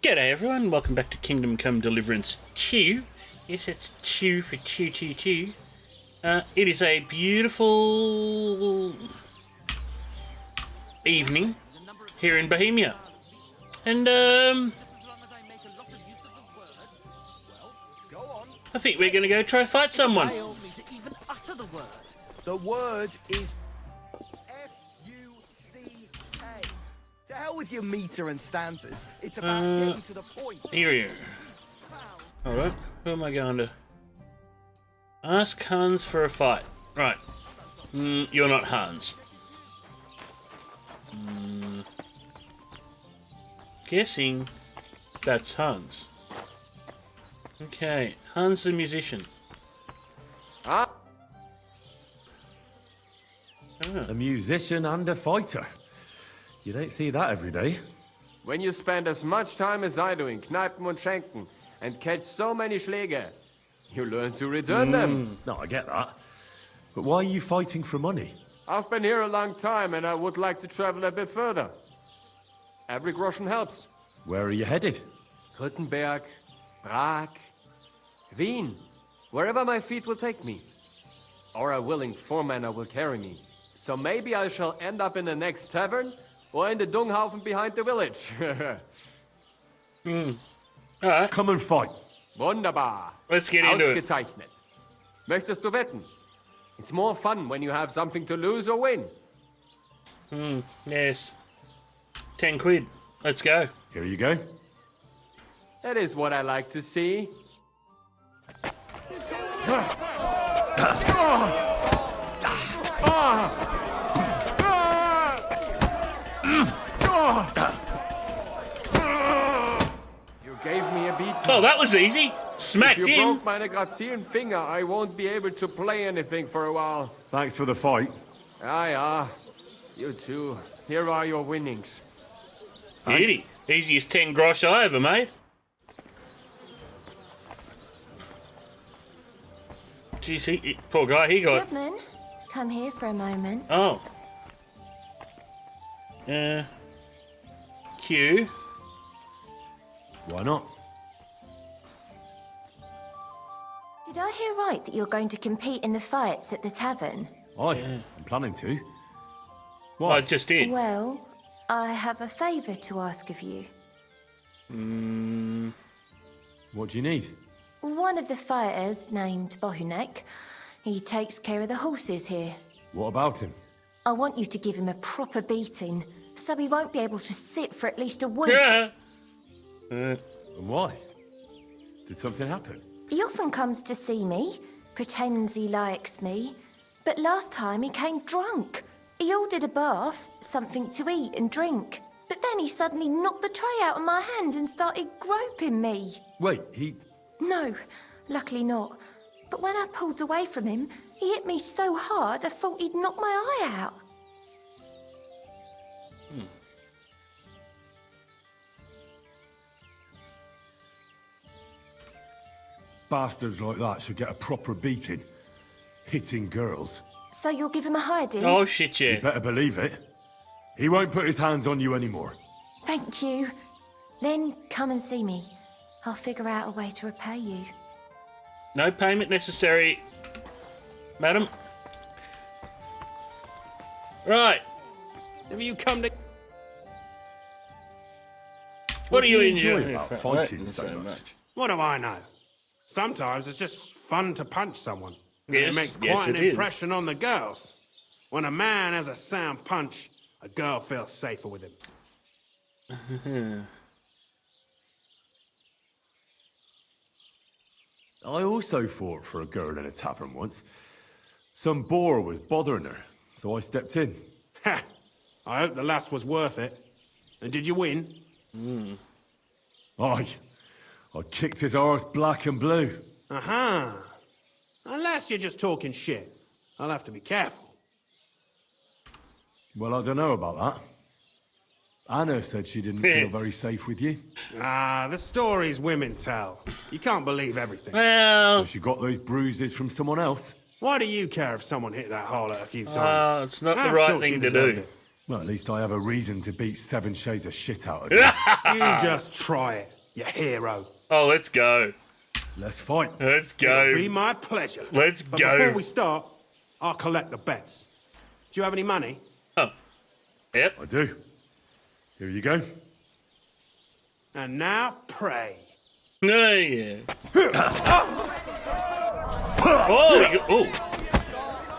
G'day everyone, welcome back to Kingdom Come Deliverance II. Yes, it's Chew for Chew. It is a beautiful evening here in Bohemia. And, I think we're going to go try fight someone. The word is F-U-C-K. To hell with your meter and stanzas. It's about getting to the point. Here. Alright, who am I going to? Ask Hans for a fight. Right. You're not Hans. Guessing that's Hans. Okay, Hans the musician. Ah. A musician and a fighter. You don't see that every day. When you spend as much time as I do in Kneipen und Schenken and catch so many Schläge, you learn to return them. No, I get that. But why are you fighting for money? I've been here a long time and I would like to travel a bit further. Every groschen helps. Where are you headed? Württemberg, Prag, Wien, wherever my feet will take me. Or a willing foreman will carry me. So maybe I shall end up in the next tavern or in the Dunghaufen behind the village. Alright, Come and fight. Wunderbar. let's get into it. Ausgezeichnet. Möchtest du wetten? It's more fun when you have something to lose or win. Yes. 10 quid. Let's go. Here you go. That is what I like to see. You gave me a beat. Oh, that was easy. Smacked If you him. broke meine grazilen Finger, I won't be able to play anything for a while. Thanks for the fight. Ja. You too. Here are your winnings. Beauty. Easiest 10 grosh I ever made. Jeez, poor guy, he got... Goodman, come here for a moment. Oh. Q. Why not? Did I hear right that you're going to compete in the fights at the tavern? I'm planning to. I What? just did. Well, I have a favour to ask of you. What do you need? One of the fighters, named Bohunek, he takes care of the horses here. What about him? I want you to give him a proper beating, so he won't be able to sit for at least a week. Yeah. And why? Did something happen? He often comes to see me, pretends he likes me, but last time he came drunk. He ordered a bath, something to eat and drink, but then he suddenly knocked the tray out of my hand and started groping me. Wait, No, luckily not. But when I pulled away from him, he hit me so hard I thought he'd knock my eye out. Bastards like that should get a proper beating. Hitting girls. So you'll give him a hiding? Oh, shit, You yeah. better believe it. He won't put his hands on you anymore. Thank you. Then come and see me. I'll figure out a way to repay you. No payment necessary, madam. Right. Have you come to... What are do you you enjoy enjoying about fighting so much? What do I know? Sometimes it's just fun to punch someone. And Yes, it makes yes, quite it an is. impression on the girls. When a man has a sound punch, a girl feels safer with him. I also fought for a girl in a tavern once. Some boor was bothering her, so I stepped in. Ha! I hope the lass was worth it. And did you win? I kicked his arse black and blue. Uh-huh. Unless you're just talking shit. I'll have to be careful. Well, I don't know about that. Anna said she didn't feel very safe with you. Ah, the stories women tell. You can't believe everything. Well, So she got those bruises from someone else. Why do you care if someone hit that harlot a few times? it's not the I'm right sure thing she to deserved do. it. Well, at least I have a reason to beat 7 shades of shit out of you. You just try it, you hero. Oh, let's go. Let's fight. Let's It'll be go. my pleasure. Let's but go. Before we start, I'll collect the bets. Do you have any money? Oh. Yep. I do. Here you go. And now pray. No, yeah. Oh,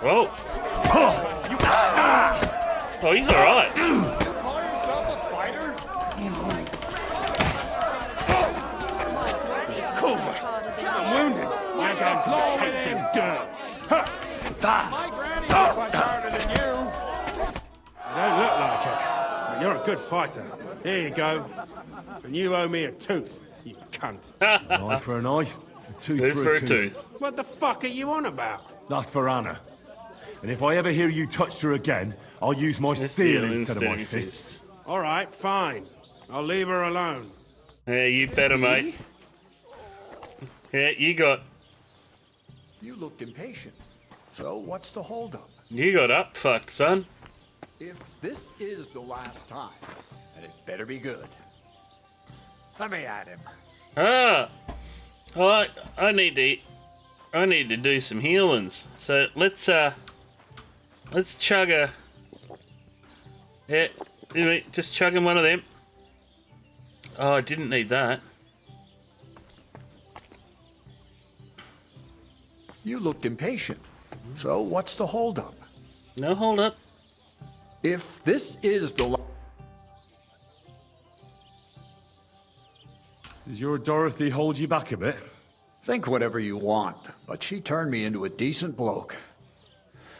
oh. Oh, he's all right. Culver, I'm wounded. You're going to the tasting dirt. My granny was much harder than you. You don't look like it, but you're a good fighter. Here you go. And you owe me a tooth, you cunt. An eye for an eye, a tooth Tooth for a tooth. What the fuck are you on about? That's for Anna. And if I ever hear you touched her again, I'll use my steel instead of my fists. All right, fine. I'll leave her alone. Yeah, you better, mate. Yeah, you got You looked impatient. So what's the holdup? up fucked, son. If this is the last time, then it better be good. Let me at him. Ah, well, I need to do some healings. So let's chug a. Yeah, anyway, just chugging one of them. Oh, I didn't need that. You looked impatient. So what's the holdup? No, hold up. If this is the Does your Dorothy hold you back a bit? think whatever you want, but she turned me into a decent bloke.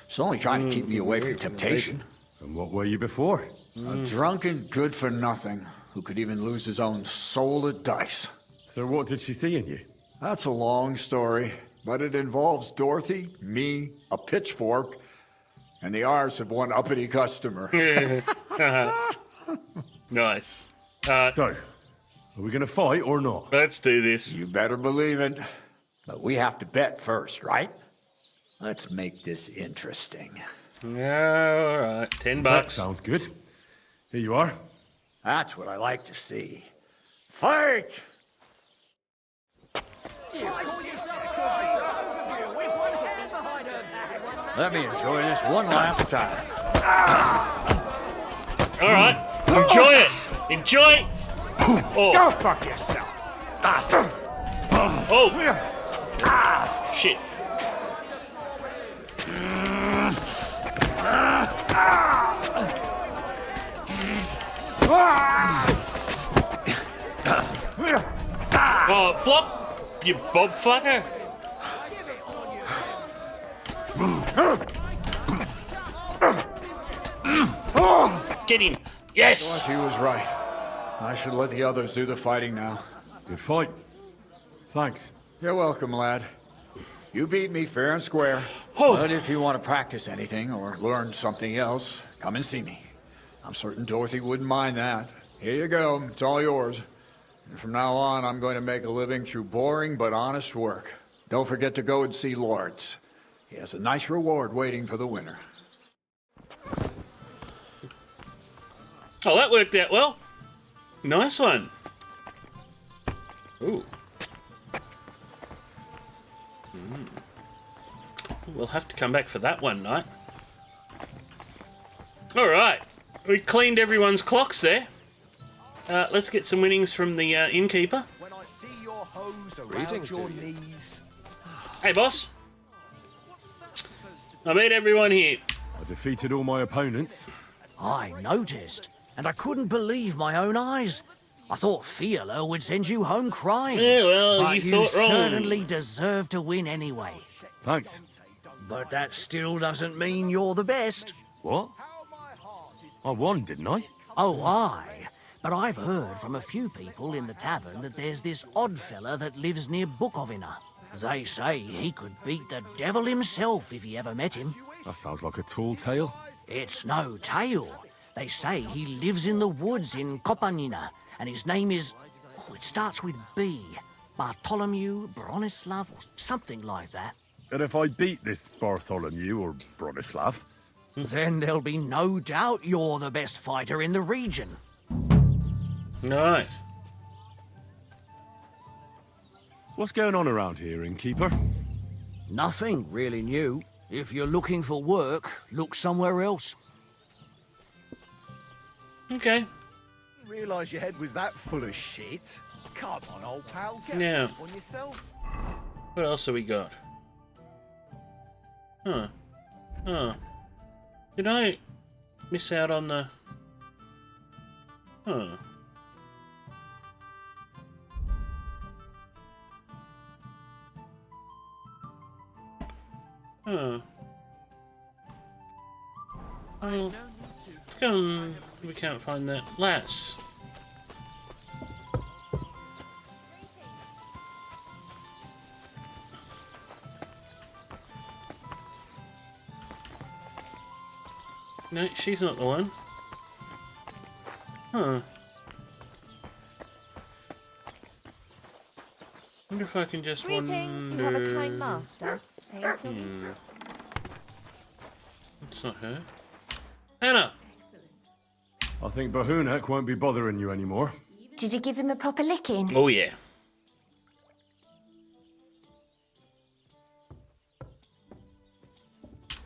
She's only trying to keep me away from temptation. And what were you before? A drunken good-for-nothing who could even lose his own soul at dice. So what did she see in you? That's a long story, but it involves Dorothy, me, a pitchfork, and the R's of one uppity customer. Nice. So, are we gonna fight or not? Let's do this. You better believe it. But we have to bet first, right? Let's make this interesting. Yeah, all right. $10. That sounds good. Here you are. That's what I like to see. Fight! Let me enjoy this one last time. All right. Enjoy it. Enjoy it. Oh. Go fuck yourself. Oh. Shit. Oh, flop, you bob fucker. Get him. Yes. He was right. I should let the others do the fighting now. Good fight. Thanks. You're welcome, lad. You beat me fair and square. Oh. But if you want to practice anything or learn something else, come and see me. I'm certain Dorothy wouldn't mind that. Here you go. It's all yours. And from now on, I'm going to make a living through boring but honest work. Don't forget to go and see Lawrence. He has a nice reward waiting for the winner. Oh, that worked out well. Nice one. Ooh. We'll have to come back for that one night. All right. We cleaned everyone's clocks there. Let's get some winnings from the innkeeper. When I see your hose around your knees. Hey, boss. I made everyone here. I defeated all my opponents. I noticed, and I couldn't believe my own eyes. I thought Fiala would send you home crying. Yeah, well, but you thought wrong. certainly deserve to win anyway. Thanks. But that still doesn't mean you're the best. What? I won, didn't I? Oh, aye. But I've heard from a few people in the tavern that there's this odd fella that lives near Bukovina. They say he could beat the devil himself if he ever met him. That sounds like a tall tale. It's no tale. They say he lives in the woods in Kopanina, and his name is... Oh, it starts with B. Bartholomew, Bronislav, or something like that. And if I beat this Bartholomew or Bronislav, Then there'll be no doubt you're the best fighter in the region. Nice. What's going on around here, innkeeper? Nothing really new. If you're looking for work, look somewhere else. Okay. Didn't realise your head was that full of shit. Come on, old pal, get Now. up on yourself. What else have we got? Huh. Huh. Did I miss out on the... Huh. Huh. Well, come, we can't find that lass. No, she's not the one. Huh. Wonder if I can just Greetings, you have a kind master. It's not her. Anna! I think Bahunek won't be bothering you anymore. Did you give him a proper licking? Oh yeah.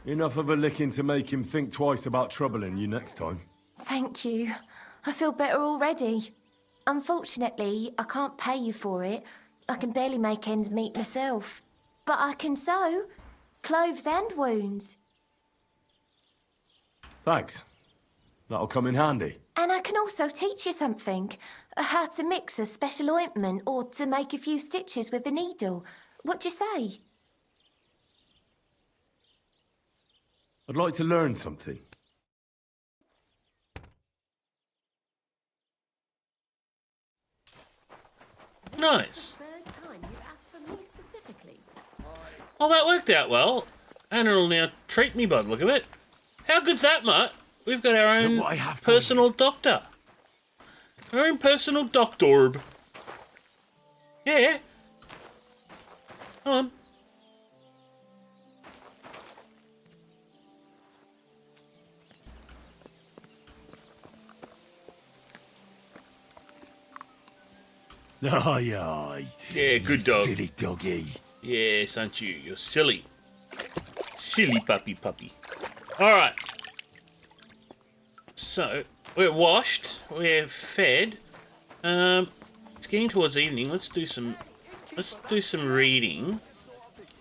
Enough of a licking to make him think twice about troubling you next time. Thank you. I feel better already. Unfortunately, I can't pay you for it. I can barely make ends meet myself. But I can sew. Clothes and wounds. Thanks. That'll come in handy. And I can also teach you something. How to mix a special ointment or to make a few stitches with a needle. What do you say? I'd like to learn something. Nice. Oh, that worked out well. Anna will now treat me by the look of it. How good's that, mate? We've got our own personal doctor. Our own personal doctorb. Yeah. Come on. Aye, aye. Yeah, good dog. Silly doggy. Yes, aren't you? You're silly. Silly puppy. Alright. So, we're washed. We're fed. It's getting towards evening. Let's do some reading.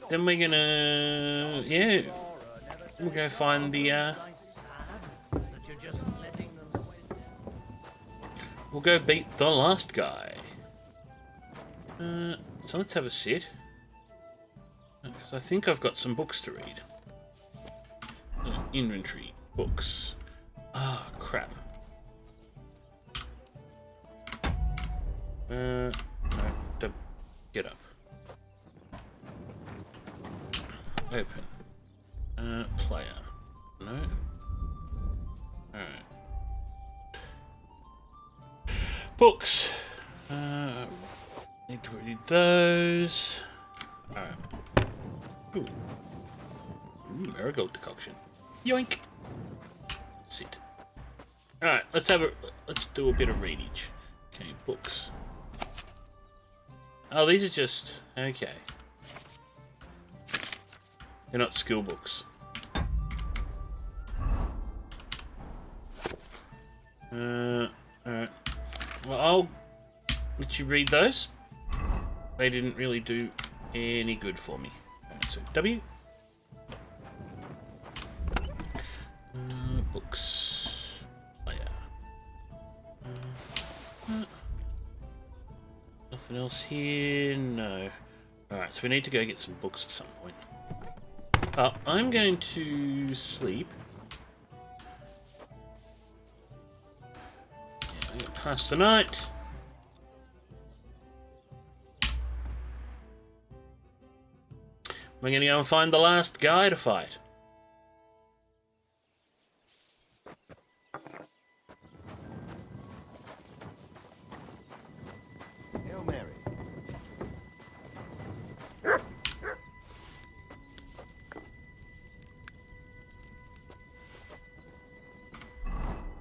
Then we're gonna... Yeah. We'll go find the, We'll go beat the last guy. So let's have a sit. Because I think I've got some books to read. Inventory. Books. Ah, crap. No, don't get up. Open. Player. No. Alright. Books. Need to read those. Alright. Ooh. Marigold decoction. Yoink. Sit. Alright, let's do a bit of readage. Okay, books. Oh, these are just okay. They're not skill books. Alright. Well, I'll let you read those. They didn't really do any good for me. Alright, so W. Books. Player. Nothing else here? No. Alright, so we need to go get some books at some point. I'm going to sleep. Yeah, I'm going to pass the night. We're going to go and find the last guy to fight. Hail Mary.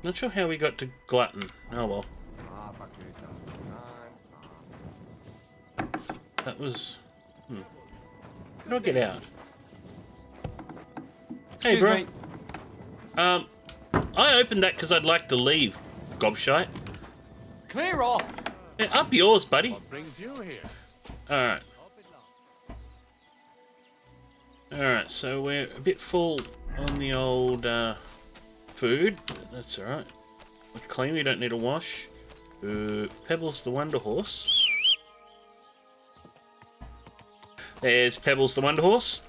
Not sure how we got to glutton. Oh well. That was... How do I get out? Hey, bro. Me. I opened that because I'd like to leave, gobshite. Clear off! Yeah, up yours, buddy. What brings you here? Alright. Alright, so we're a bit full on the old food. That's alright. We're clean, we don't need a wash. Pebbles the Wonder Horse. There's Pebbles the Wonder Horse.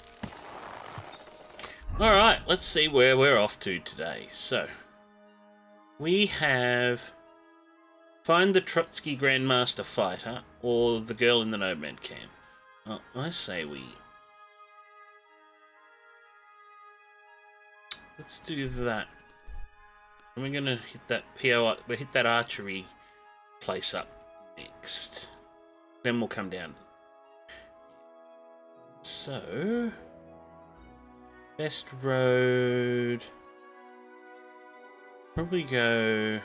Alright, let's see where we're off to today. So, we have find the Trotsky Grandmaster Fighter or the girl in the Nomad Camp. Oh, I say let's do that. And we're gonna hit that we'll hit that archery place up next. Then we'll come down. So, best road. Probably go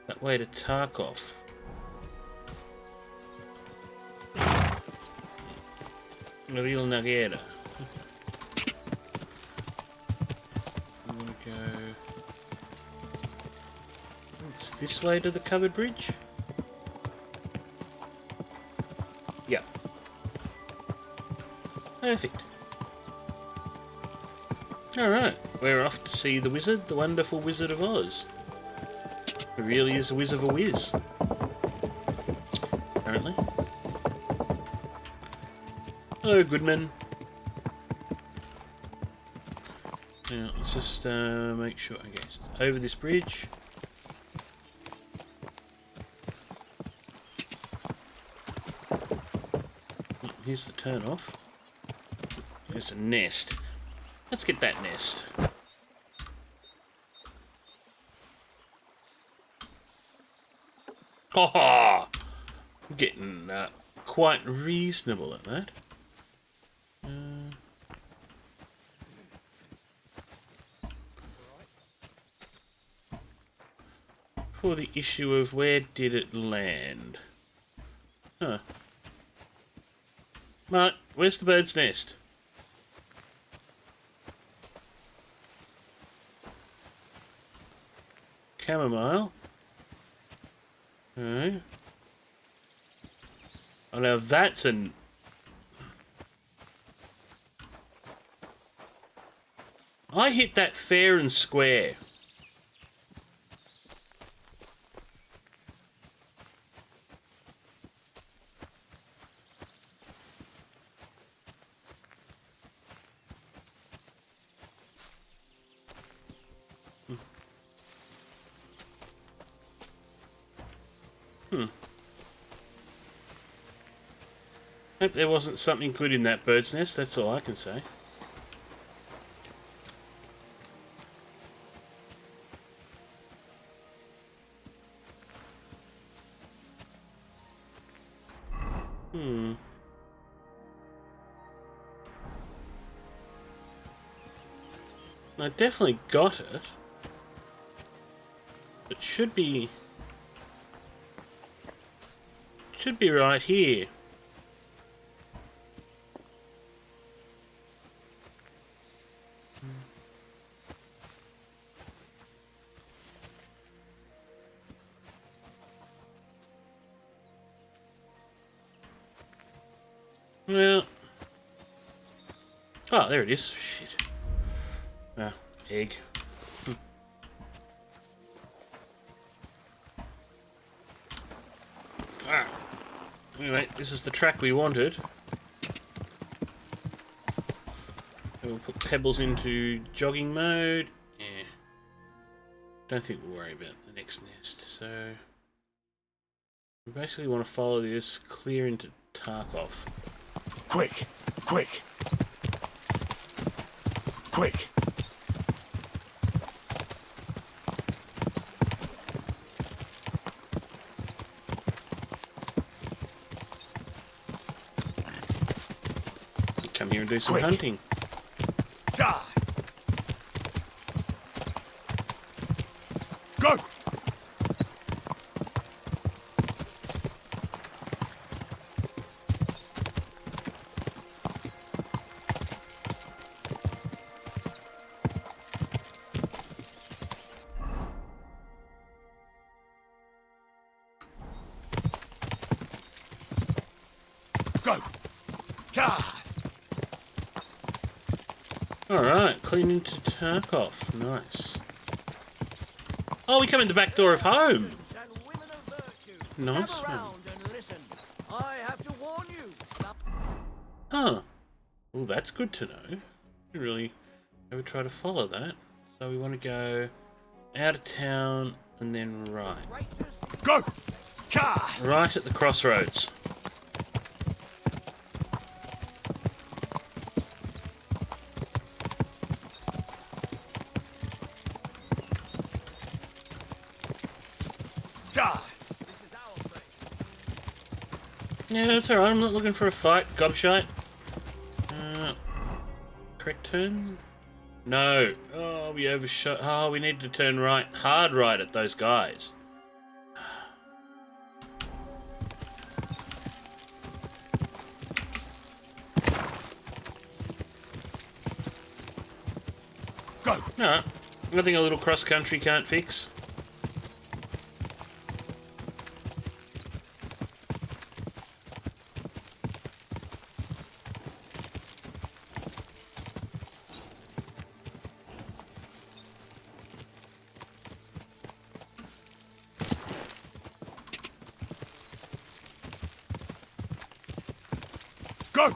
that way to Tarkov. Real Nagera. I'm gonna go. It's this way to the covered bridge? Yeah. Perfect. Alright, we're off to see the wizard, the wonderful Wizard of Oz. Who really is a whiz of a whiz. Apparently. Hello, Goodman. Now, let's just make sure. Okay, so over this bridge. Here's the turn off. There's a nest. Let's get that nest. Oh, I'm getting quite reasonable at that. For the issue of where did it land? Huh. Mart, where's the bird's nest? Chamomile. Alright. Oh, now that's an... I hit that fair and square. Hope there wasn't something good in that bird's nest, that's all I can say. I definitely got it. It should be right here. Well, oh, there it is. Shit. Ah, egg. Ah. Anyway, this is the track we wanted. We'll put Pebbles into jogging mode. Yeah. Don't think we'll worry about the next nest. So we basically want to follow this clear into Tarkov. Quick! Quick! Quick! Come here and do some hunting. Die! Alright, cleaning to Tarkov. Nice. Oh, we come in the back door of home. Nice one. I have to warn you. Huh. Well, that's good to know. We really never try to follow that. So we want to go out of town and then right. Go! Right at the crossroads. Yeah, that's alright. I'm not looking for a fight, gobshite. Correct turn? No. Oh, we overshot. Oh, we need to turn right. Hard right at those guys. Go! No, nothing a little cross country can't fix. Go!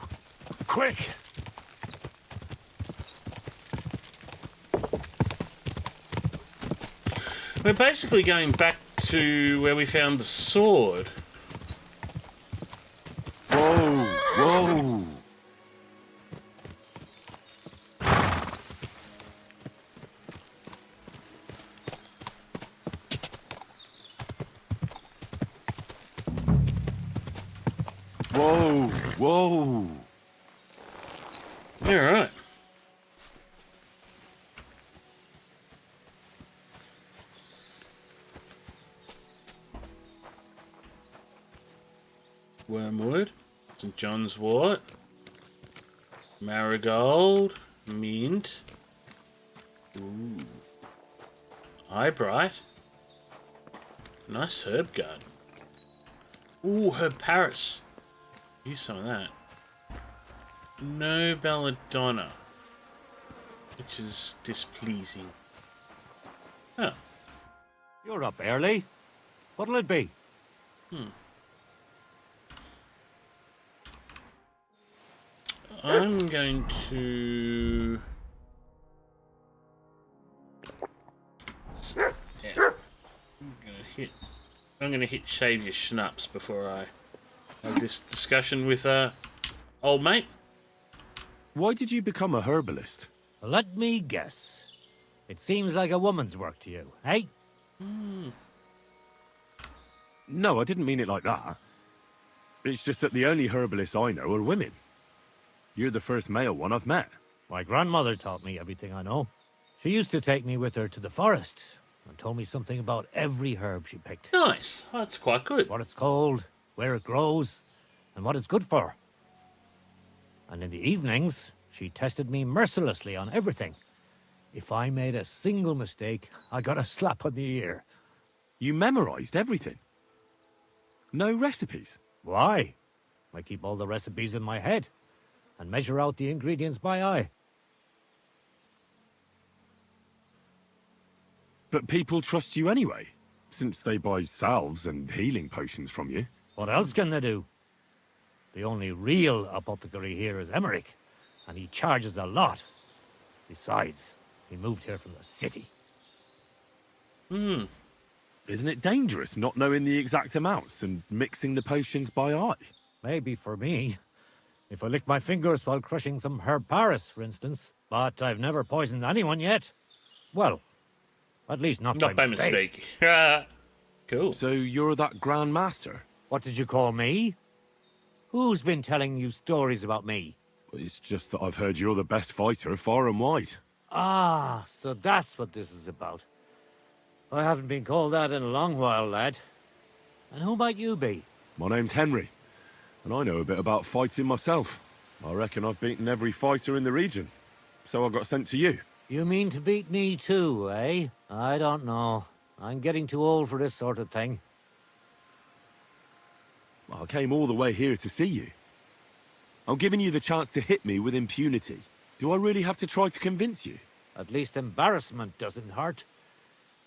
Quick! We're basically going back to where we found the sword. Whoa! Whoa! Whoa! Whoa! Yeah, right. Wormwood, St. John's wort, marigold, mint, ooh, eyebright, nice herb gun. Ooh, herb Paris. Use some of that. No belladonna, which is displeasing. Oh. You're up early. What'll it be? I'm going to... Yeah. I'm gonna hit shave your schnapps before I have this discussion with old mate. Why did you become a herbalist? Let me guess. It seems like a woman's work to you, eh? No, I didn't mean it like that. It's just that the only herbalists I know are women. You're the first male one I've met. My grandmother taught me everything I know. She used to take me with her to the forest and told me something about every herb she picked. Nice. That's quite good. What it's called, where it grows, and what it's good for. And in the evenings, she tested me mercilessly on everything. If I made a single mistake, I got a slap on the ear. You memorized everything? No recipes? Why? I keep all the recipes in my head and measure out the ingredients by eye. But people trust you anyway, since they buy salves and healing potions from you. What else can they do? The only real apothecary here is Embark, and he charges a lot. Besides, he moved here from the city. Isn't it dangerous not knowing the exact amounts and mixing the potions by eye? Maybe for me. If I lick my fingers while crushing some herb Paris, for instance. But I've never poisoned anyone yet. Well, at least not by mistake. Cool. So you're that Grand Master? What did you call me? Who's been telling you stories about me? It's just that I've heard you're the best fighter far and wide. Ah, so that's what this is about. I haven't been called that in a long while, lad. And who might you be? My name's Henry, and I know a bit about fighting myself. I reckon I've beaten every fighter in the region, so I got sent to you. You mean to beat me too, eh? I don't know. I'm getting too old for this sort of thing. I came all the way here to see you. I'm giving you the chance to hit me with impunity. Do I really have to try to convince you? At least embarrassment doesn't hurt.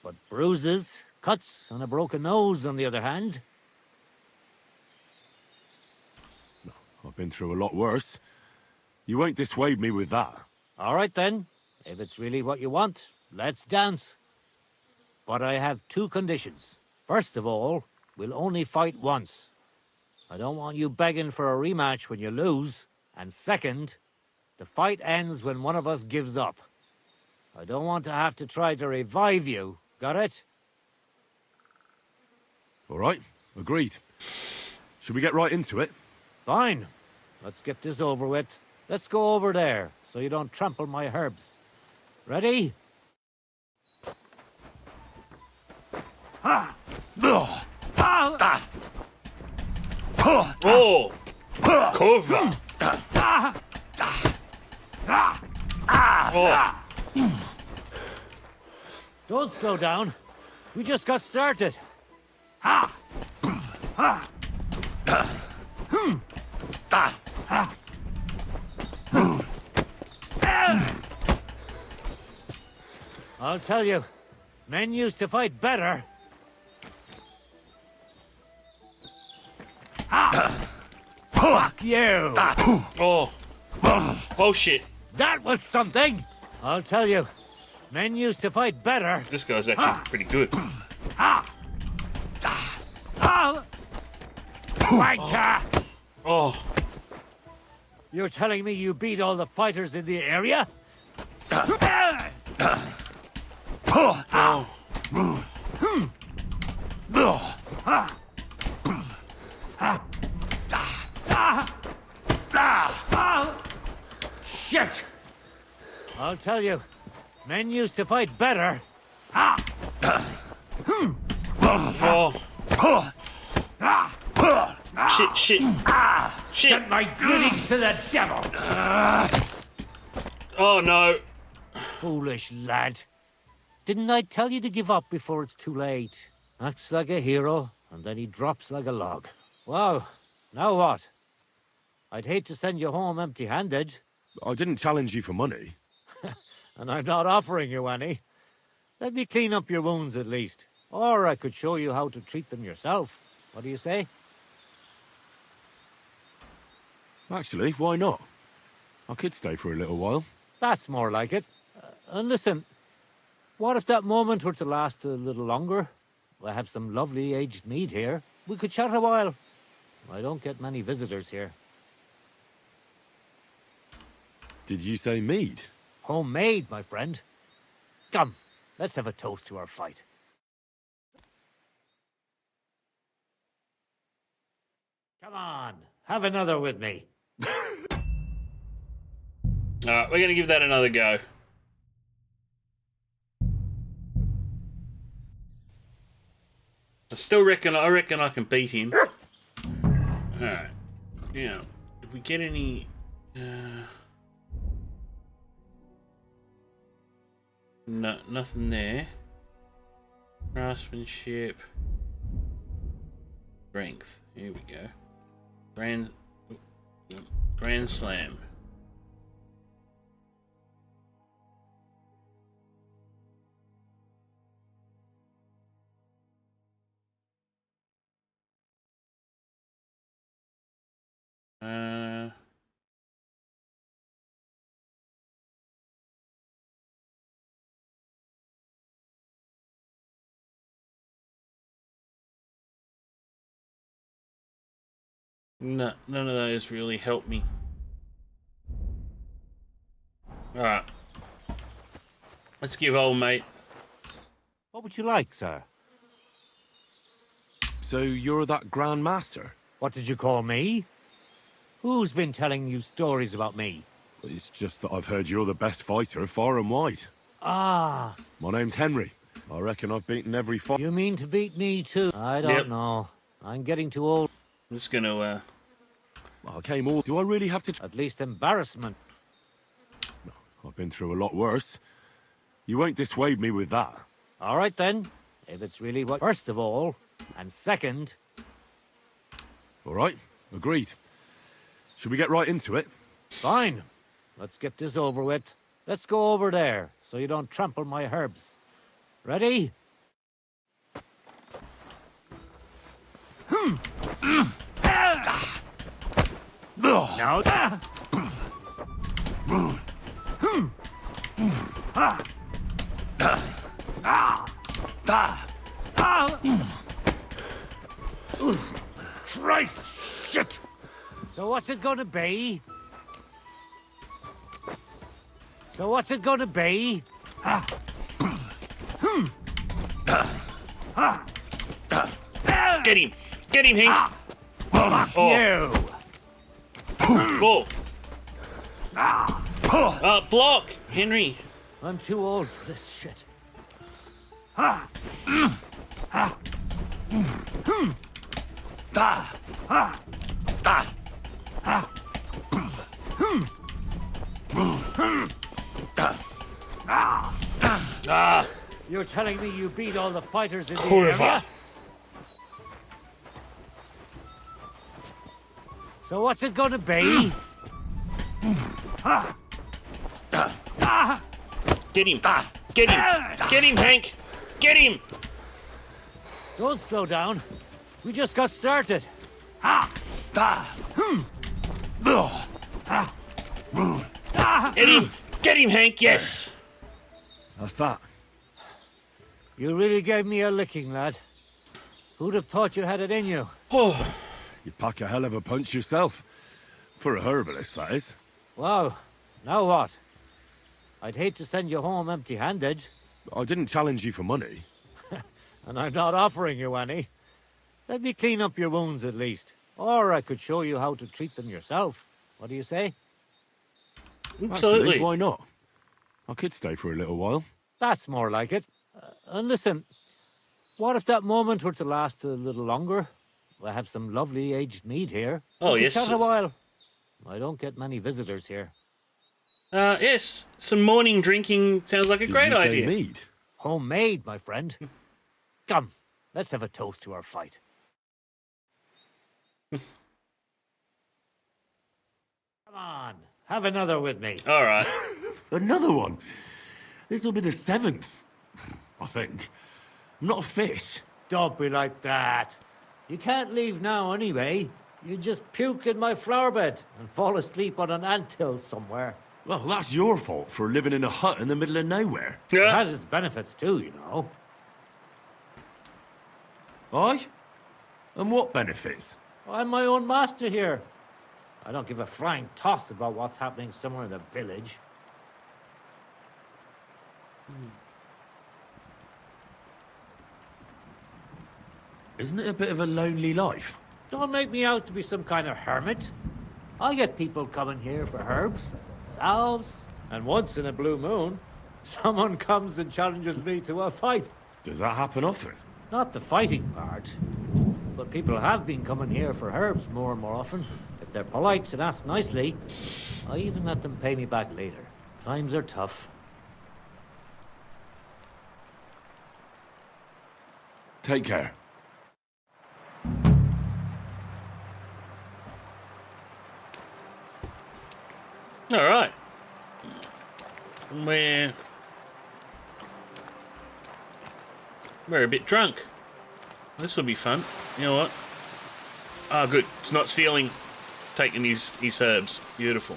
But bruises, cuts, and a broken nose, on the other hand. I've been through a lot worse. You won't dissuade me with that. All right then. If it's really what you want, let's dance. But I have two conditions. First of all, we'll only fight once. I don't want you begging for a rematch when you lose. And second, the fight ends when one of us gives up. I don't want to have to try to revive you. Got it? All right, agreed. Should we get right into it? Fine. Let's get this over with. Let's go over there, so you don't trample my herbs. Ready? Ha! Oh! Cover! Oh! Don't slow down. We just got started. Ha! Ha! I'll tell you, men used to fight better. Fuck you! Oh! Oh shit! That was something! I'll tell you, men used to fight better. This guy's actually pretty good. Wanker! Oh! You're telling me you beat all the fighters in the area? Oh! Shit! I'll tell you, men used to fight better. Oh! Shit! Shit! Shit! Send my greetings to the devil! Oh no! Foolish lad. Didn't I tell you to give up before it's too late? Acts like a hero, and then he drops like a log. Well, now what? I'd hate to send you home empty-handed. I didn't challenge you for money. And I'm not offering you any. Let me clean up your wounds at least. Or I could show you how to treat them yourself. What do you say? Actually, why not? I could stay for a little while. That's more like it. And listen, what if that moment were to last a little longer? I have some lovely aged mead here. We could chat a while. I don't get many visitors here. Did you say mead? Homemade, my friend. Come, let's have a toast to our fight. Come on, have another with me. Alright, we're gonna give that another go. I reckon I can beat him. Alright. Now, did we get any no, nothing there. Craftsmanship. Strength. Here we go. Grand Slam. No, none of those really help me. Alright. Let's give old mate. What would you like, sir? So you're that Grand Master? What did you call me? Who's been telling you stories about me? It's just that I've heard you're the best fighter far and wide. Ah. My name's Henry. I reckon I've beaten every fight. You mean to beat me too? I don't know. I'm getting too old. I'm just gonna, I came all... Do I really have to... At least embarrassment. I've been through a lot worse. You won't dissuade me with that. All right then. If it's really what... First of all, and second... All right, agreed. Should we get right into it? Fine. Let's get this over with. Let's go over there, so you don't trample my herbs. Ready? Now. Christ! Shit! So what's it gonna be? So what's it gonna be? Get him! Get him, Hank! You! Whoa! Block! Henry! I'm too old for this shit. You're telling me you beat all the fighters in the area? So what's it gonna be? Get him! Get him! Get him, Hank! Get him! Don't slow down. We just got started. Get him! Get him, Hank! Yes! That's that. You really gave me a licking, lad. Who'd have thought you had it in you? Oh, You pack a hell of a punch yourself. For a herbalist, that is. Well, now what? I'd hate to send you home empty-handed. I didn't challenge you for money. And I'm not offering you any. Let me clean up your wounds at least. Or I could show you how to treat them yourself. What do you say? absolutely. Actually, why not? I could stay for a little while. That's more like it. And listen, what if that moment were to last a little longer? I have some lovely aged mead here. Oh, We could yes. chat a while. I don't get many visitors here. Yes. Some morning drinking sounds like a Did great you say idea. mead? Homemade, my friend. Come, let's have a toast to our fight. Come on, have another with me. All right. Another one? This'll be the 7th, I think. I'm not a fish. Don't be like that. You can't leave now anyway. You just puke in my flower bed and fall asleep on an anthill somewhere. Well, that's your fault for living in a hut in the middle of nowhere. It Yeah. has its benefits too, you know. Aye? And what benefits? I'm my own master here. I don't give a flying toss about what's happening somewhere in the village. Isn't it a bit of a lonely life? Don't make me out to be some kind of hermit. I get people coming here for herbs, salves, and once in a blue moon, someone comes and challenges me to a fight. Does that happen often? Not the fighting part. But people have been coming here for herbs more and more often. If they're polite and ask nicely, I even let them pay me back later. Times are tough. Take care. All right. We're a bit drunk. This will be fun. You know what? Ah, good. It's not stealing. Taking his herbs. Beautiful.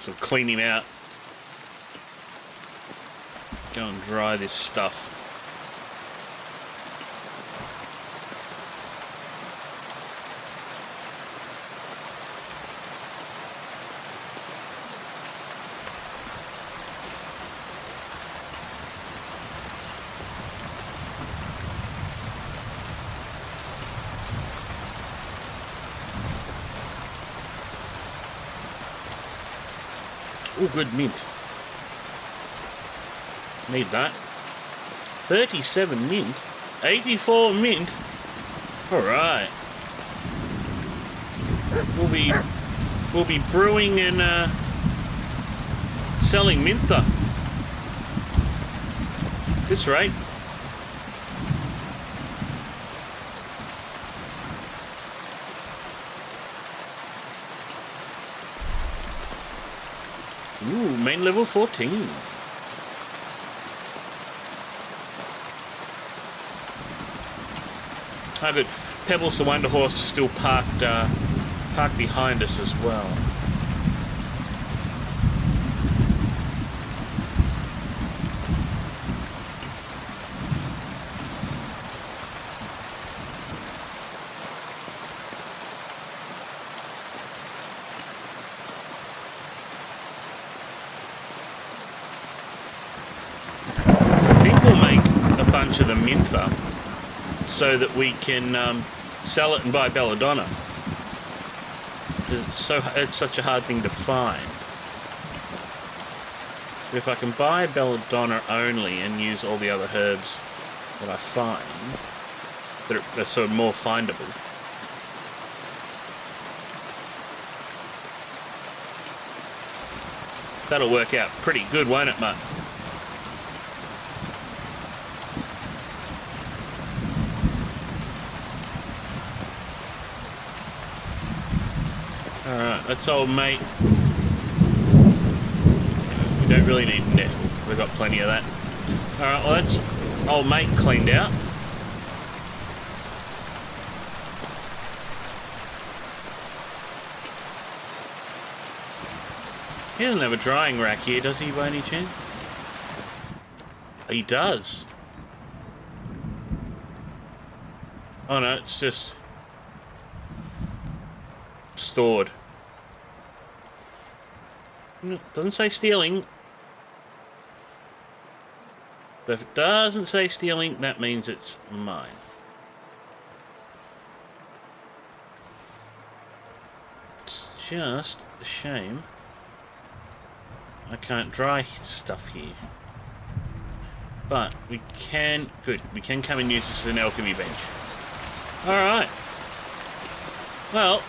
Sort of clean him out. Go and dry this stuff. Oh, good mint. Need that. 37 mint. 84 mint. Alright. We'll be brewing and selling mint though. this rate. Ooh, main level 14. Oh, good. Pebbles the Wonder Horse is still parked behind us as well. I think we'll make a bunch of the Mintha so that we can sell it and buy belladonna. It's such a hard thing to find. If I can buy belladonna only and use all the other herbs that I find, that are sort of more findable. That'll work out pretty good, won't it, Mutt? Alright, that's old mate. We don't really need net. We've got plenty of that. Alright, well that's old mate cleaned out. He doesn't have a drying rack here, does he, by any chance? He does. Oh no, it's just stored. Doesn't say stealing. But if it doesn't say stealing, that means it's mine. It's just a shame I can't dry stuff here. But we can, good, we can come and use this as an alchemy bench. Alright. Well,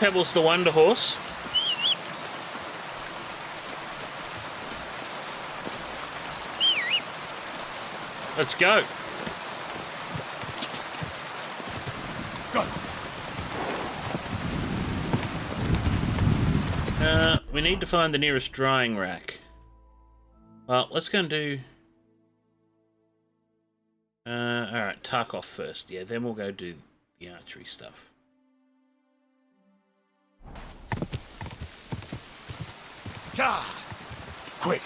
Pebbles the Wonder Horse. Let's go. We need to find the nearest drying rack. Well, let's go and do... alright, Tarkov first. Yeah, then we'll go do the archery stuff. Quick.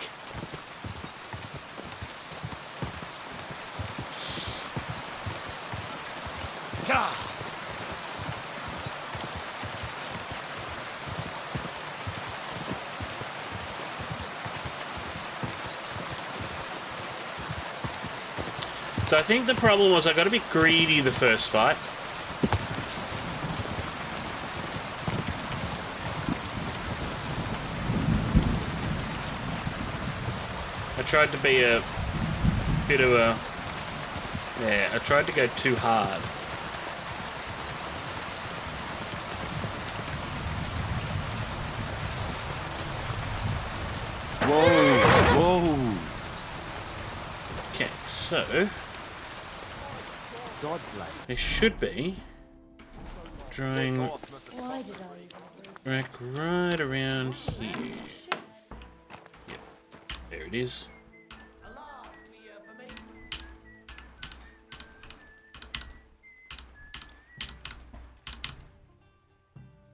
So I think the problem was I got a bit greedy the first fight. I tried to be a bit of a... Yeah, I tried to go too hard. Whoa! Okay, so... There should be drying rack right around here. Yep, there it is.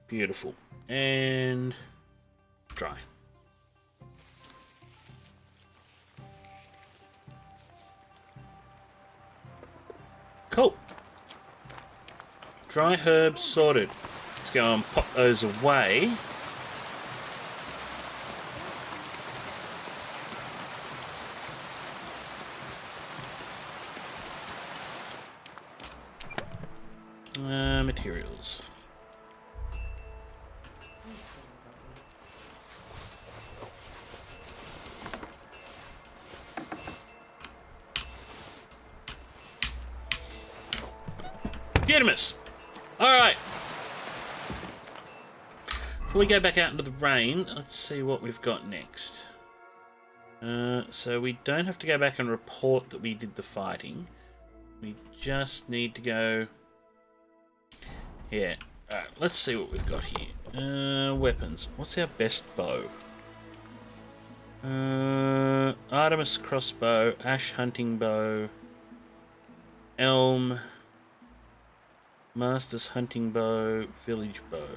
Beautiful. And dry. Cool. Dry herbs sorted. Let's go and pop those away. Materials. Unanimous. Alright. Before we go back out into the rain, let's see what we've got next. So we don't have to go back and report that we did the fighting. We just need to go... Yeah. Alright, let's see what we've got here. Weapons. What's our best bow? Artemis crossbow, ash hunting bow, elm, master's hunting bow, village bow.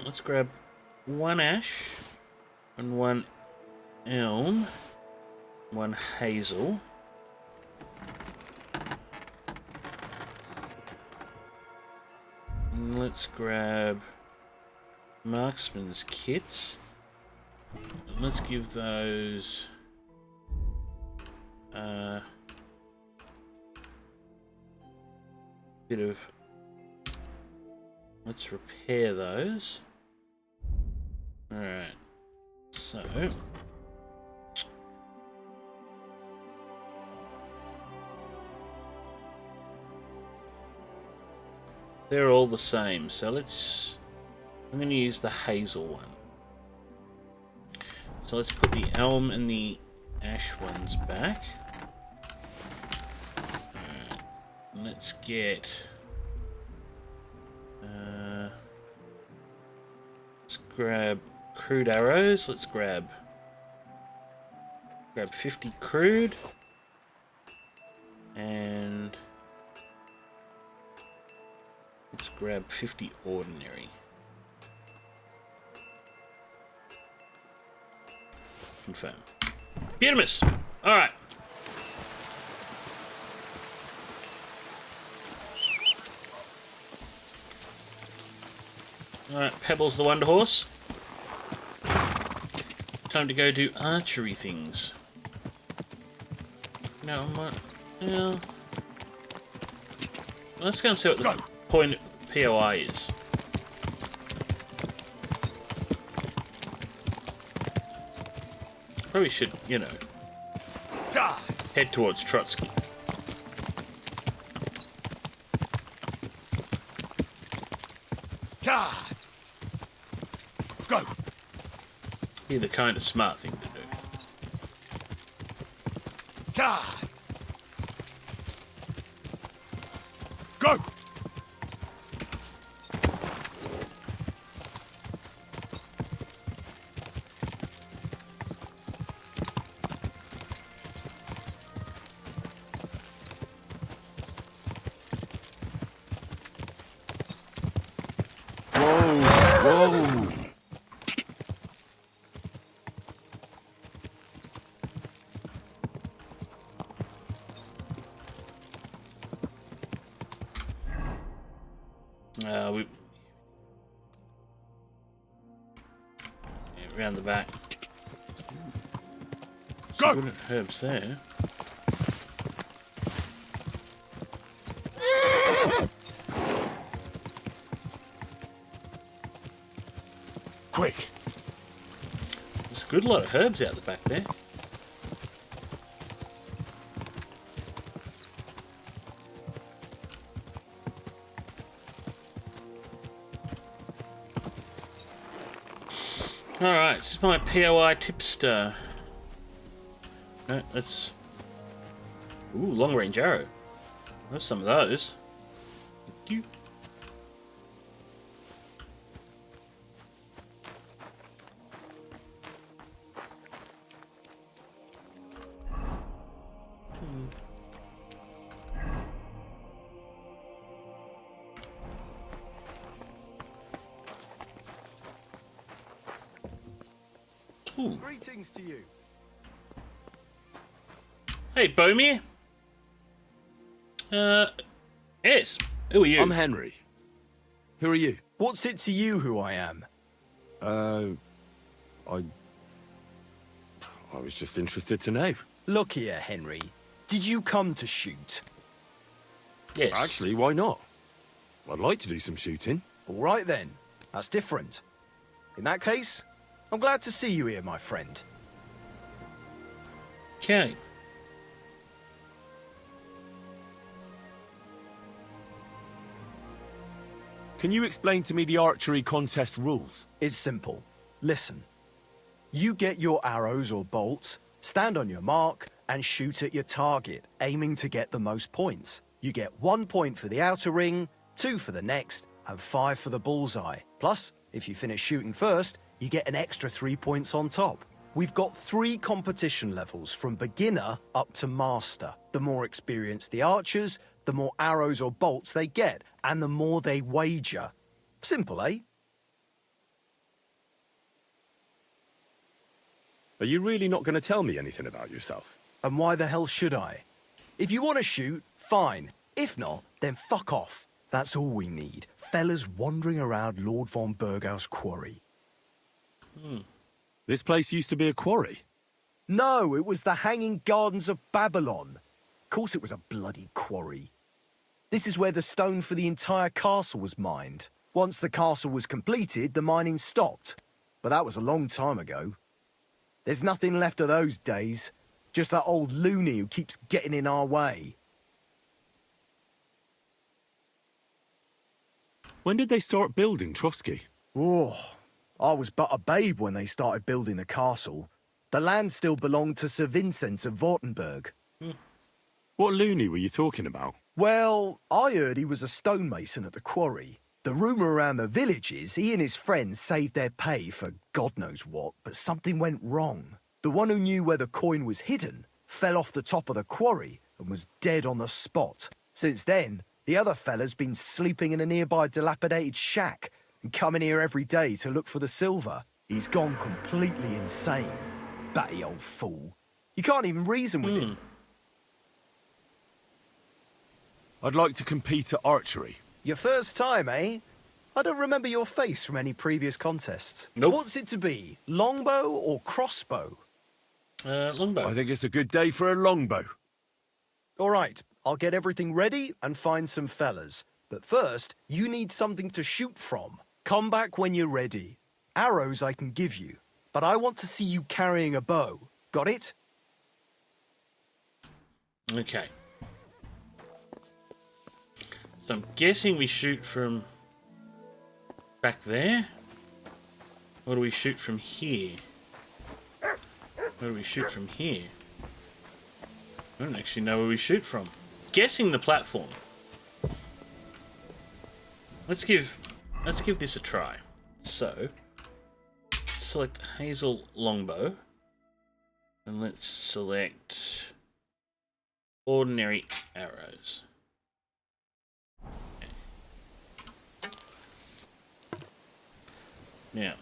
Let's grab one ash and one elm, one hazel. And let's grab marksman's kits. And let's give those bit of... Let's repair those. Alright, so... They're all the same, so let's... I'm going to use the hazel one. So let's put the elm and the ash ones back. Alright, let's get... let's grab crude arrows. Let's grab 50 crude. And... let's grab 50 ordinary. Confirm. Beautimus! Alright. Alright, Pebbles the Wonder Horse. Time to go do archery things. No, I'm not... Yeah. Let's go and see what the point POI is. Probably should, you know, head towards Trotsky. Go. Be the kind of smart thing to do. Go. Whoa! We... yeah, round the back. Go! Good herbs there. Quick. There's a good lot of herbs out the back there. Alright, this is my POI tipster. No, that's... ooh, long range arrow. There's some of those. Thank you. Ooh. Greetings to you. Hey, Bomir. Yes. Who are you? I'm Henry. Who are you? What's it to you who I am? I was just interested to know. Look here, Henry. Did you come to shoot? Yes. Actually, why not? I'd like to do some shooting. All right then. That's different. In that case, I'm glad to see you here, my friend. Can you explain to me the archery contest rules? It's simple. Listen. You get your arrows or bolts, stand on your mark, and shoot at your target, aiming to get the most points. You get 1 point for the outer ring, 2 for the next, and 5 for the bullseye. Plus, if you finish shooting first, you get an extra 3 points on top. We've got 3 competition levels, from beginner up to master. The more experienced the archers, the more arrows or bolts they get, and the more they wager. Simple, eh? Are you really not going to tell me anything about yourself? And why the hell should I? If you want to shoot, fine. If not, then fuck off. That's all we need. Fellas wandering around Lord von Burgau's quarry. This place used to be a quarry. No, it was the Hanging Gardens of Babylon. Of course it was a bloody quarry. This is where the stone for the entire castle was mined. Once the castle was completed, the mining stopped. But that was a long time ago. There's nothing left of those days. Just that old loony who keeps getting in our way. When did they start building Trotsky? Oh, I was but a babe when they started building the castle. The land still belonged to Sir Vincent of Wartenberg. What loony were you talking about? Well, I heard he was a stonemason at the quarry. The rumour around the village is he and his friends saved their pay for God knows what, but something went wrong. The one who knew where the coin was hidden fell off the top of the quarry and was dead on the spot. Since then, the other fella's been sleeping in a nearby dilapidated shack and coming here every day to look for the silver. He's gone completely insane. Batty old fool. You can't even reason with him. I'd like to compete at archery. Your first time, eh? I don't remember your face from any previous contests. Nope. What's it to be? Longbow or crossbow? Longbow. I think it's a good day for a longbow. All right, I'll get everything ready and find some fellas. But first, you need something to shoot from. Come back when you're ready. Arrows I can give you, but I want to see you carrying a bow. Got it? Okay. So I'm guessing we shoot from back there? Or do we shoot from here? Where do we shoot from here? I don't actually know where we shoot from. Guessing the platform. Let's give this a try. So, select Hazel Longbow. And let's select ordinary arrows. Now.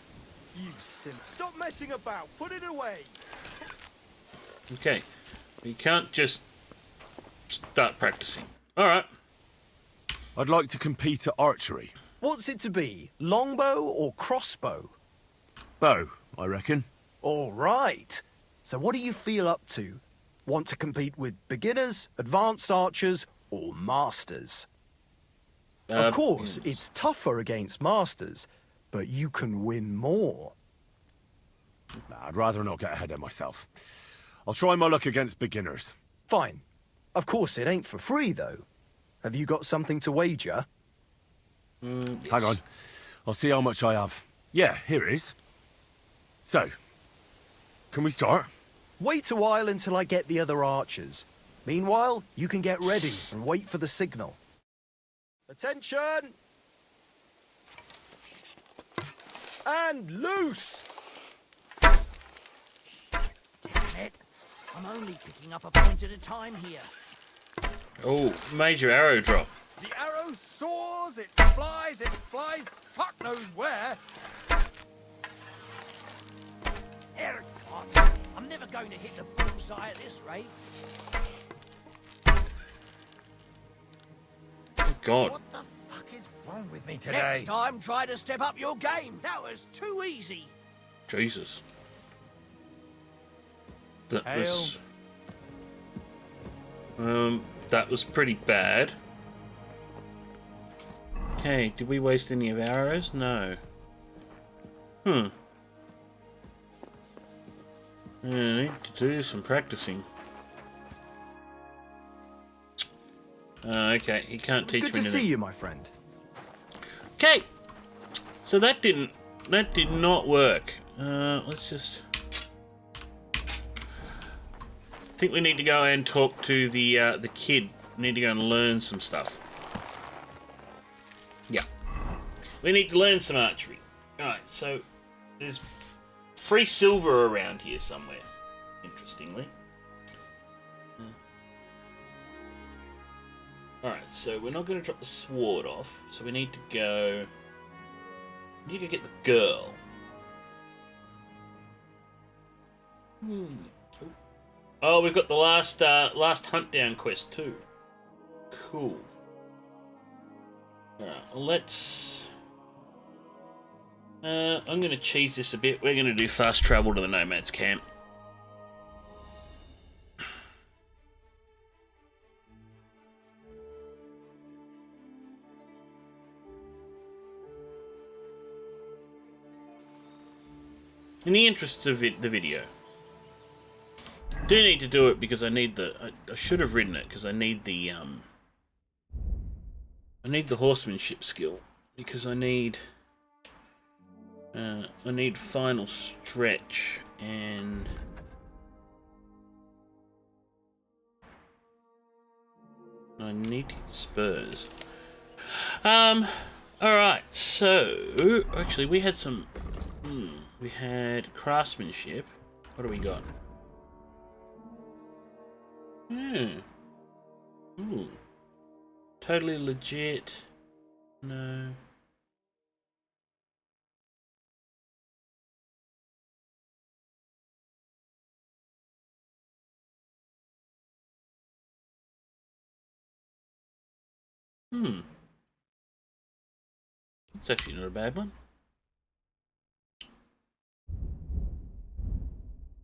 You simp. Stop messing about. Put it away. Okay. You can't just start practicing. Alright. I'd like to compete at archery. What's it to be? Longbow or crossbow? Bow, I reckon. All right. So what do you feel up to? Want to compete with beginners, advanced archers, or masters? Of course, it's tougher against masters, but you can win more. Nah, I'd rather not get ahead of myself. I'll try my luck against beginners. Fine. Of course, it ain't for free, though. Have you got something to wager? Yes. Hang on. I'll see how much I have. Yeah, here it is. So, can we start? Wait a while until I get the other archers. Meanwhile, you can get ready and wait for the signal. Attention! And loose! Damn it. I'm only picking up a point at a time here. Oh, major arrow drop. The arrow soars, it flies, fuck knows where. Ericott, I'm never going to hit the bullseye at this rate. Oh, God. What the fuck is wrong with me Next time, try to step up your game. That was too easy. Jesus. That Hail. was... that was pretty bad. Okay, did we waste any of our arrows? No. I need to do some practicing. Okay, he can't teach Good me to anything. see you, my friend. Okay. So that did not work. Let's just... I think we need to go and talk to the kid. We need to go and learn some stuff. Yeah. We need to learn some archery. Alright, so there's free silver around here somewhere, interestingly. Alright, so we're not going to drop the sword off, so we need to go... We need to get the girl. Oh, we've got the last hunt down quest too. Cool. Alright, well let's... I'm going to cheese this a bit. We're going to do fast travel to the Nomad's camp. In the interest of the video. I do need to do it because I need the... I should have written it because I need the... I need the horsemanship skill. Because I need final stretch and... I need spurs. Alright, so... Actually, we had some... we had craftsmanship. What do we got? Ooh. Totally legit. No. It's actually not a bad one.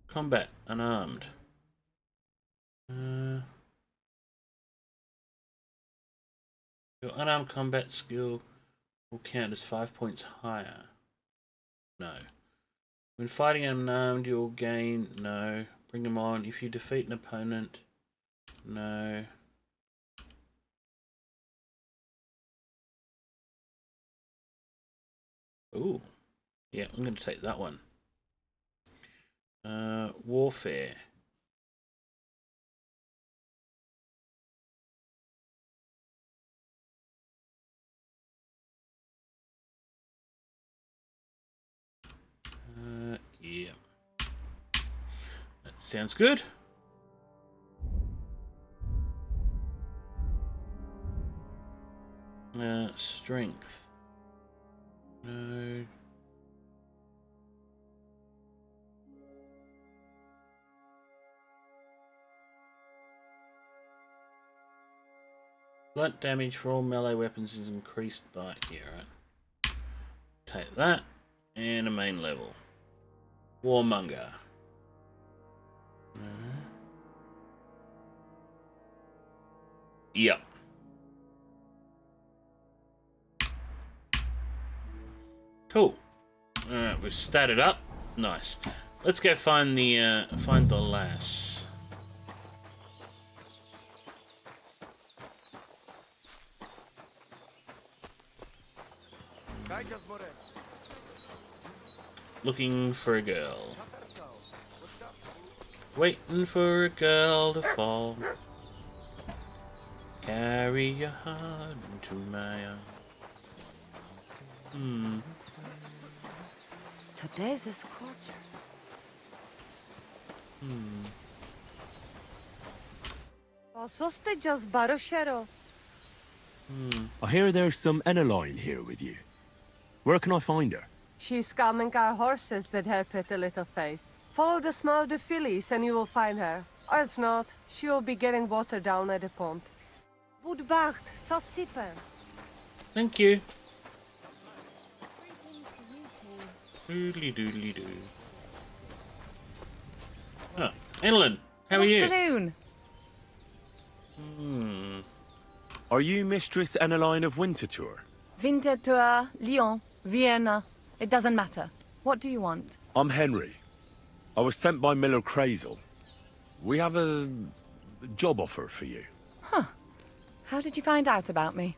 Combat, unarmed. Your unarmed combat skill will count as 5 points higher. No. When fighting unarmed, you'll gain... No. Bring them on. If you defeat an opponent... No. Ooh. Yeah, I'm going to take that one. Warfare. Yeah. That sounds good. Strength. No. Blunt damage for all melee weapons is increased by... Yeah, right. Take that. And a main level. Warmonger. Yep. Cool. Alright, we've started up. Nice. Let's go find the lass. Looking for a girl. Waiting for a girl to fall. Carry your heart into my arms. Today's a scorcher. Just Baroshero. I hear there's some Eneline here with you. Where can I find her? She's calming our horses with her pretty little face. Follow the smell of the fillies and you will find her. Or if not, she will be getting water down at the pond. Budbacht, Sastipen. Thank you. Doodly doodly doo. Oh, Enelin, how are you? Afternoon. Are you Mistress Eneline of Winterthur? Winterthur, Lyon, Vienna. It doesn't matter. What do you want? I'm Henry. I was sent by Miller Crazel. We have a job offer for you. Huh. How did you find out about me?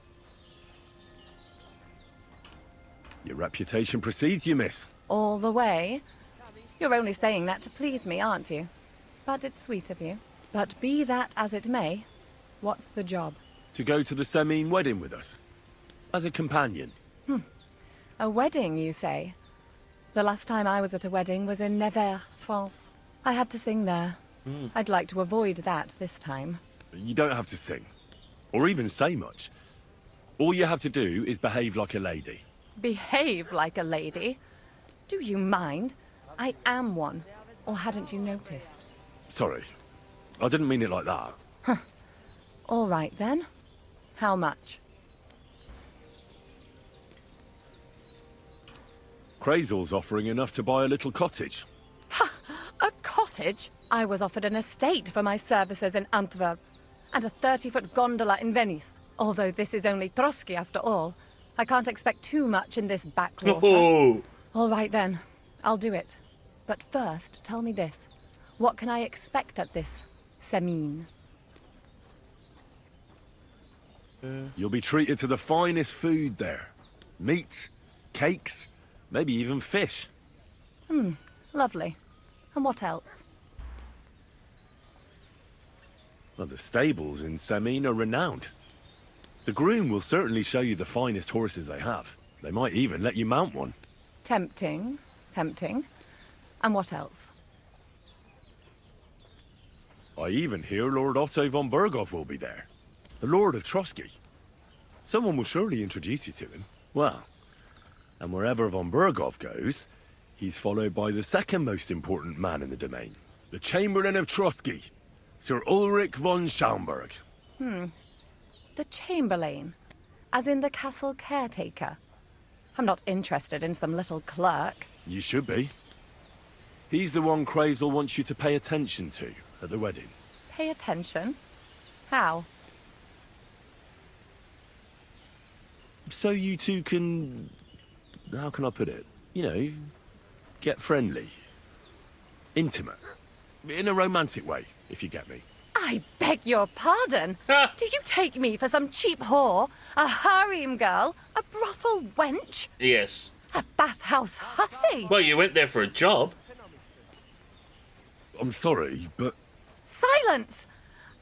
Your reputation precedes you, miss. All the way? You're only saying that to please me, aren't you? But it's sweet of you. But be that as it may, what's the job? To go to the Semine wedding with us. As a companion. A wedding, you say? The last time I was at a wedding was in Nevers, France. I had to sing there. I'd like to avoid that this time. You don't have to sing. Or even say much. All you have to do is behave like a lady. Behave like a lady? Do you mind? I am one. Or hadn't you noticed? Sorry. I didn't mean it like that. All right, then. How much? Crazel's offering enough to buy a little cottage. A cottage? I was offered an estate for my services in Antwerp, and a 30-foot gondola in Venice. Although this is only Trotsky after all, I can't expect too much in this backwater. Oh. All right then, I'll do it. But first, tell me this. What can I expect at this Semine? You'll be treated to the finest food there. Meats, cakes, maybe even fish. Lovely. And what else? Well, the stables in Semine are renowned. The groom will certainly show you the finest horses they have. They might even let you mount one. Tempting. Tempting. And what else? I even hear Lord Otto von Berghoff will be there. The Lord of Trotsky. Someone will surely introduce you to him. Well, and wherever von Berghoff goes, he's followed by the second most important man in the domain. The Chamberlain of Trotsky, Sir Ulrich von Schaumburg. The Chamberlain. As in the castle caretaker. I'm not interested in some little clerk. You should be. He's the one Crazel wants you to pay attention to at the wedding. Pay attention? How? So you two can... how can I put it? You know, get friendly. Intimate. In a romantic way, if you get me. I beg your pardon. Do you take me for some cheap whore? A harem girl? A brothel wench? Yes. A bathhouse hussy? Well, you went there for a job. I'm sorry, but... Silence!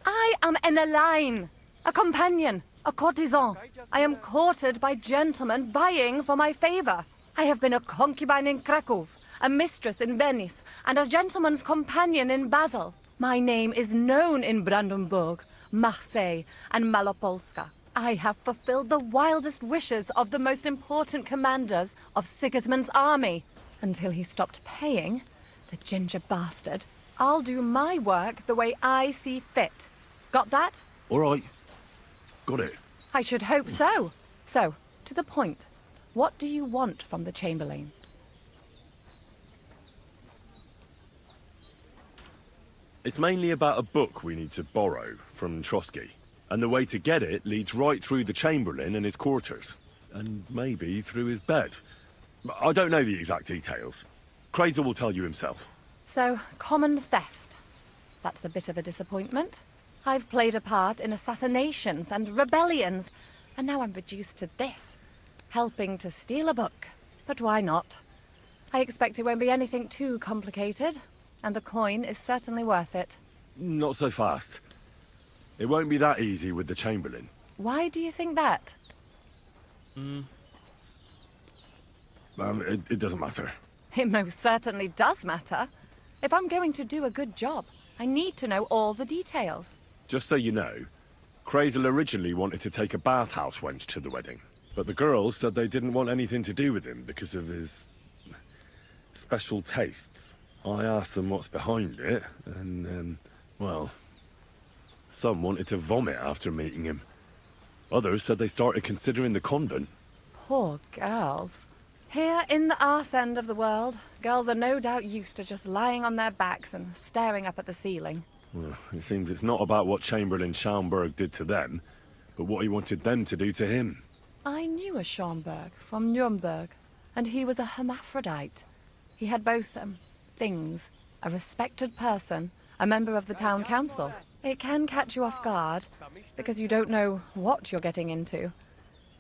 I am an Elaine, a companion, a courtesan. I am courted by gentlemen vying for my favor. I have been a concubine in Krakow, a mistress in Venice, and a gentleman's companion in Basel. My name is known in Brandenburg, Marseille, and Malopolska. I have fulfilled the wildest wishes of the most important commanders of Sigismund's army. Until he stopped paying, the ginger bastard, I'll do my work the way I see fit. Got that? All right. Got it. I should hope so. So, to the point. What do you want from the Chamberlain? It's mainly about a book we need to borrow from Trotsky. And the way to get it leads right through the Chamberlain and his quarters. And maybe through his bed. I don't know the exact details. Crazel will tell you himself. So, common theft. That's a bit of a disappointment. I've played a part in assassinations and rebellions, and now I'm reduced to this. Helping to steal a book. But why not? I expect it won't be anything too complicated, and the coin is certainly worth it. Not so fast. It won't be that easy with the Chamberlain. Why do you think that? It doesn't matter. It most certainly does matter. If I'm going to do a good job, I need to know all the details. Just so you know, Crazel originally wanted to take a bathhouse wench to the wedding. But the girls said they didn't want anything to do with him because of his... special tastes. I asked them what's behind it, and, well... some wanted to vomit after meeting him. Others said they started considering the convent. Poor girls. Here in the arse end of the world, girls are no doubt used to just lying on their backs and staring up at the ceiling. Well, it seems it's not about what Chamberlain Schaumburg did to them, but what he wanted them to do to him. I knew a Schaumburg from Nuremberg, and he was a hermaphrodite. He had both, things. A respected person, a member of the town council. It can catch you off guard, because you don't know what you're getting into.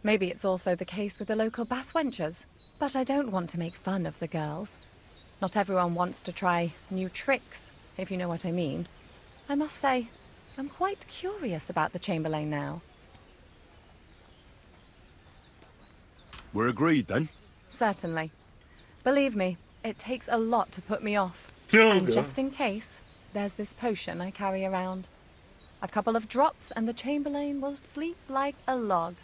Maybe it's also the case with the local bathwenchers. But I don't want to make fun of the girls. Not everyone wants to try new tricks, if you know what I mean. I must say, I'm quite curious about the Chamberlain now. We're agreed then? Certainly. Believe me, it takes a lot to put me off. Oh, And God. just in case, there's this potion I carry around. A couple of drops and the Chamberlain will sleep like a log.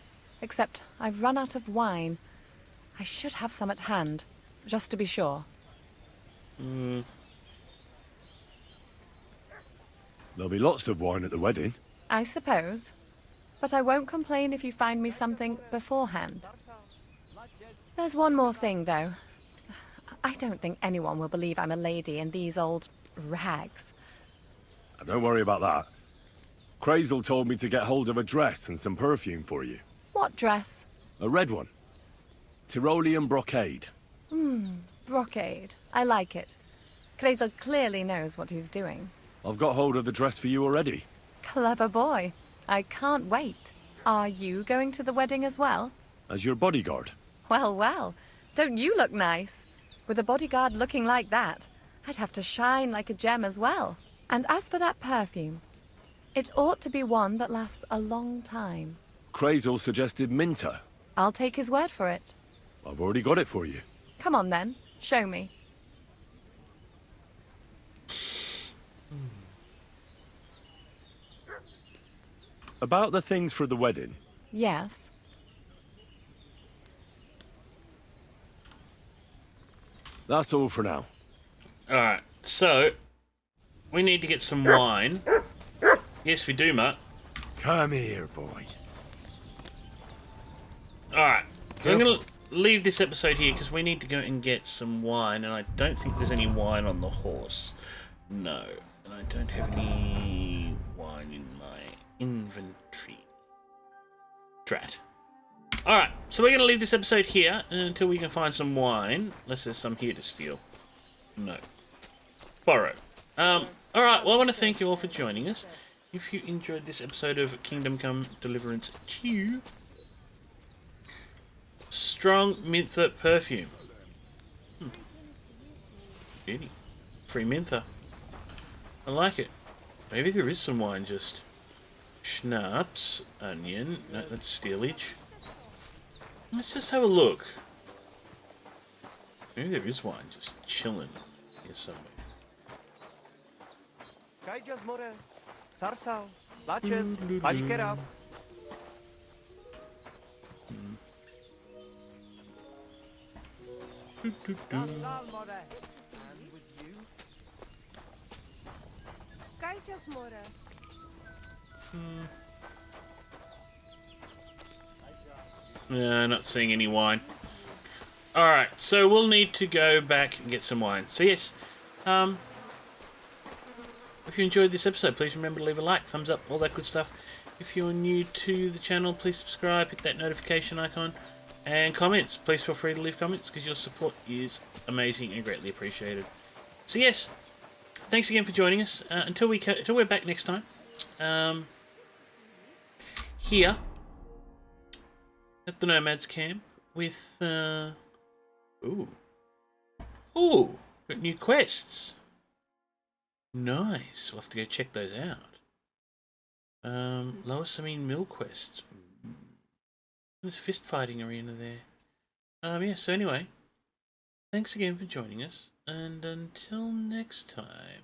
Except I've run out of wine. I should have some at hand, just to be sure. Mm. There'll be lots of wine at the wedding. I suppose. But I won't complain if you find me something beforehand. There's one more thing, though. I don't think anyone will believe I'm a lady in these old rags. Don't worry about that. Crazel told me to get hold of a dress and some perfume for you. What dress? A red one. Tyrolean brocade. Brocade. I like it. Crazel clearly knows what he's doing. I've got hold of the dress for you already. Clever boy. I can't wait. Are you going to the wedding as well? As your bodyguard. Well, well. Don't you look nice? With a bodyguard looking like that, I'd have to shine like a gem as well. And as for that perfume, it ought to be one that lasts a long time. Crazel suggested Minter. I'll take his word for it. I've already got it for you. Come on then, show me. About the things for the wedding. Yes. That's all for now. Alright, so we need to get some wine. Yes, we do, Mutt. Come here, boy. Alright, I'm going to leave this episode here because we need to go and get some wine, and I don't think there's any wine on the horse. No, and I don't have any wine in my inventory. Drat. Alright, so we're going to leave this episode here until we can find some wine, unless there's some here to steal. No. Borrow. Alright, well I want to thank you all for joining us. If you enjoyed this episode of Kingdom Come Deliverance II, strong Mintha perfume. Beauty. Free Mintha. I like it. Maybe there is some wine just. Schnapps, onion, no, that's steelage. Let's just have a look. Maybe there is wine just chilling here somewhere. Not seeing any wine. Alright, so we'll need to go back and get some wine. So yes, if you enjoyed this episode, please remember to leave a like, thumbs up, all that good stuff. If you're new to the channel, please subscribe, hit that notification icon, and comments. Please feel free to leave comments because your support is amazing and greatly appreciated. So yes, thanks again for joining us. Until we're back next time, here at the Nomads Camp with got new quests. Nice. We'll have to go check those out. Lower Samine Mill quest. There's a fist fighting arena there. Yeah, so anyway, thanks again for joining us, and until next time.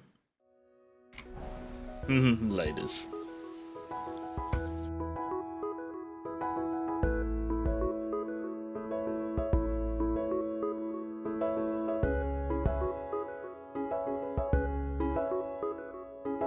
Laters.